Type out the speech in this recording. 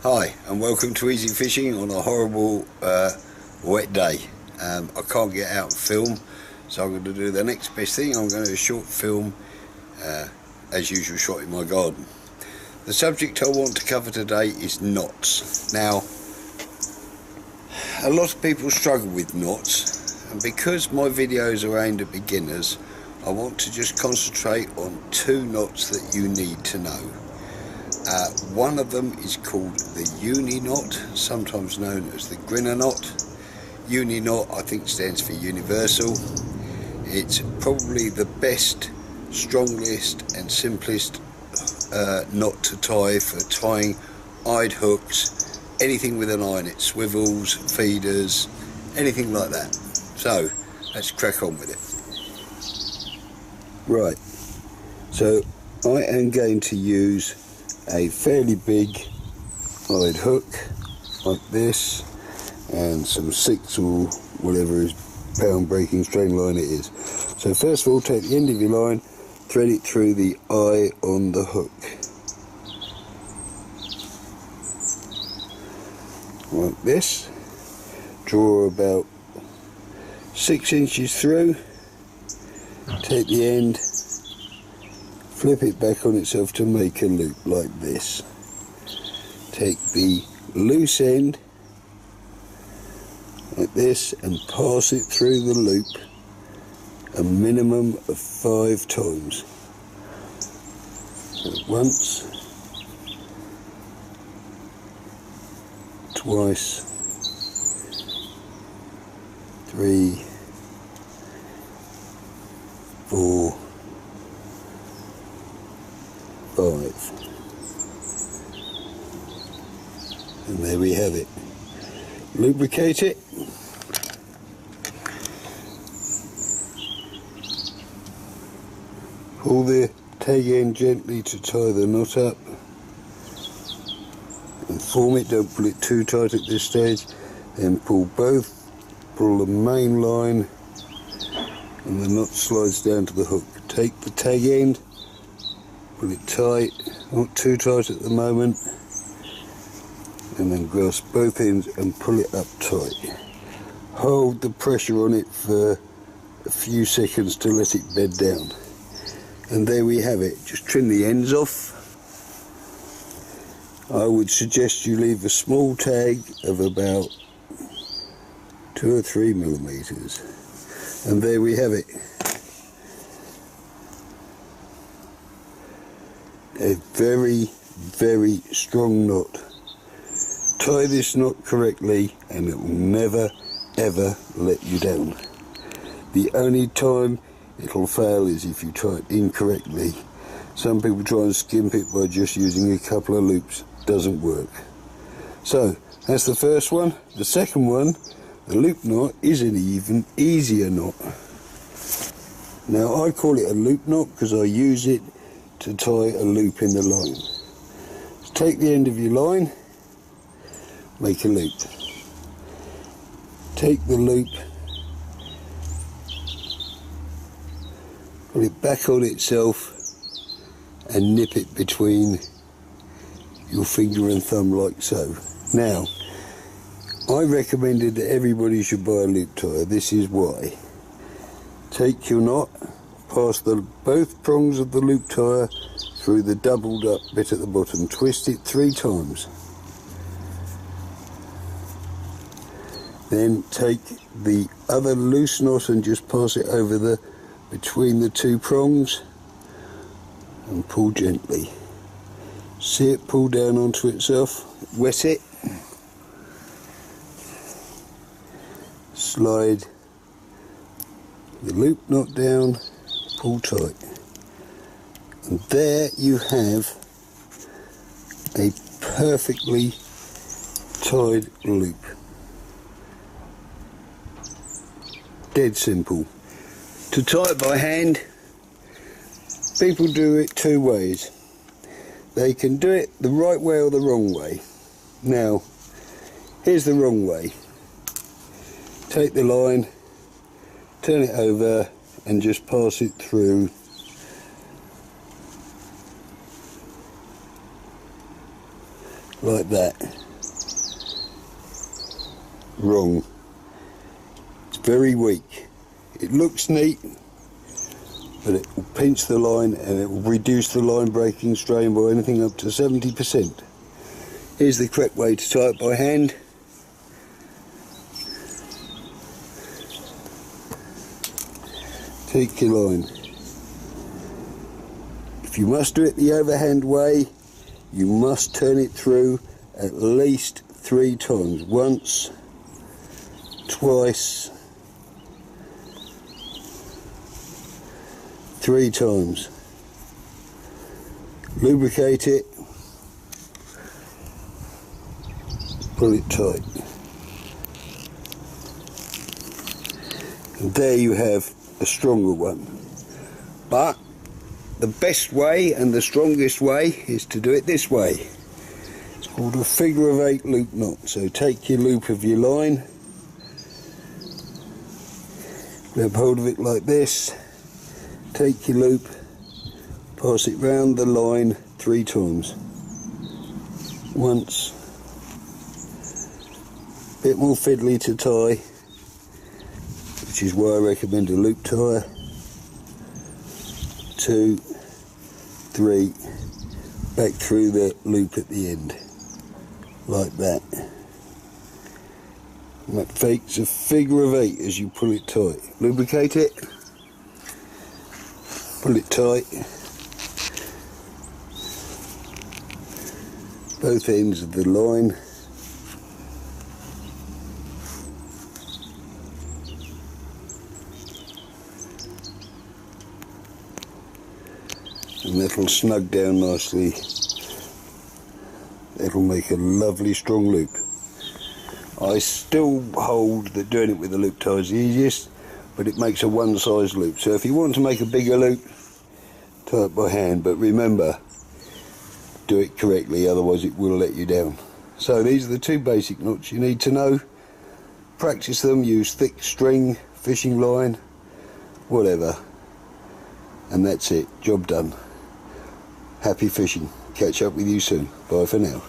Hi and welcome to Easy Fishing on a horrible wet day. I can't get out and film, so I'm going to do the next best thing. I'm going to do a short film, as usual, shot in my garden. The subject I want to cover today is knots. Now, a lot of people struggle with knots, and because my videos are aimed at beginners, I want to just concentrate on two knots that you need to know. One of them is called the uni knot, sometimes known as the grinner knot. Uni knot, I think, stands for universal. It's probably the best, strongest and simplest knot to tie for tying eyed hooks, anything with an eye in it, swivels, feeders, anything like that. So let's crack on with it. Right, so I am going to use a fairly big eyed hook like this and some 6 or whatever is pound breaking strain line it is. So first of all, take the end of your line, thread it through the eye on the hook like this, draw about 6 inches through, take the end, flip it back on itself to make a loop like this. Take the loose end like this and pass it through the loop a minimum of 5 times. So once, twice, 3, 4, 5, and there we have it. Lubricate it, pull the tag end gently to tie the knot up and form it. Don't pull it too tight at this stage. Then pull the main line and the knot slides down to the hook. Take the tag end, pull it tight, not too tight at the moment, and then grasp both ends and pull it up tight. Hold the pressure on it for a few seconds to let it bed down. And there we have it. Just trim the ends off. I would suggest you leave a small tag of about 2 or 3 millimeters. And there we have it. A very, very strong knot. Tie this knot correctly and it will never ever let you down. The only time it'll fail is if you tie it incorrectly. Some people try and skimp it by just using a couple of loops. Doesn't work. So that's the first one. The second one, the loop knot, is an even easier knot. Now I call it a loop knot because I use it to tie a loop in the line. So take the end of your line, make a loop. Take the loop, put it back on itself and nip it between your finger and thumb like so. Now, I recommended that everybody should buy a loop tie. This is why. Take your knot, pass both prongs of the loop tie through the doubled up bit at the bottom. Twist it 3 times. Then take the other loose knot and just pass it over between the 2 prongs and pull gently. See it pull down onto itself. Wet it. Slide the loop knot down, pull tight. And there you have a perfectly tied loop. Dead simple. To tie it by hand, people do it 2 ways. They can do it the right way or the wrong way. Now, here's the wrong way. Take the line, turn it over and just pass it through like that. wrong. It's very weak. It looks neat, but it will pinch the line and it will reduce the line breaking strain by anything up to 70%. Here's the correct way to tie it by hand. Take your line. If you must do it the overhand way, you must turn it through at least 3 times. Once, twice, 3 times. Lubricate it, pull it tight. And there you have a stronger one. But the best way and the strongest way is to do it this way. It's called a figure of 8 loop knot. So take your loop of your line, grab hold of it like this, take your loop, pass it round the line 3 times. Once, a bit more fiddly to tie, which is why I recommend a loop tire. 2, 3, back through the loop at the end, like that. And that makes a figure of 8 as you pull it tight. Lubricate it, pull it tight, both ends of the line. And that'll snug down nicely. That'll make a lovely strong loop. I still hold that doing it with the loop tie is the easiest, but it makes a one size loop. So if you want to make a bigger loop, tie it by hand, but remember, do it correctly, otherwise it will let you down. So these are the 2 basic knots you need to know. Practice them, use thick string, fishing line, whatever. And that's it, job done. Happy fishing. Catch up with you soon. Bye for now.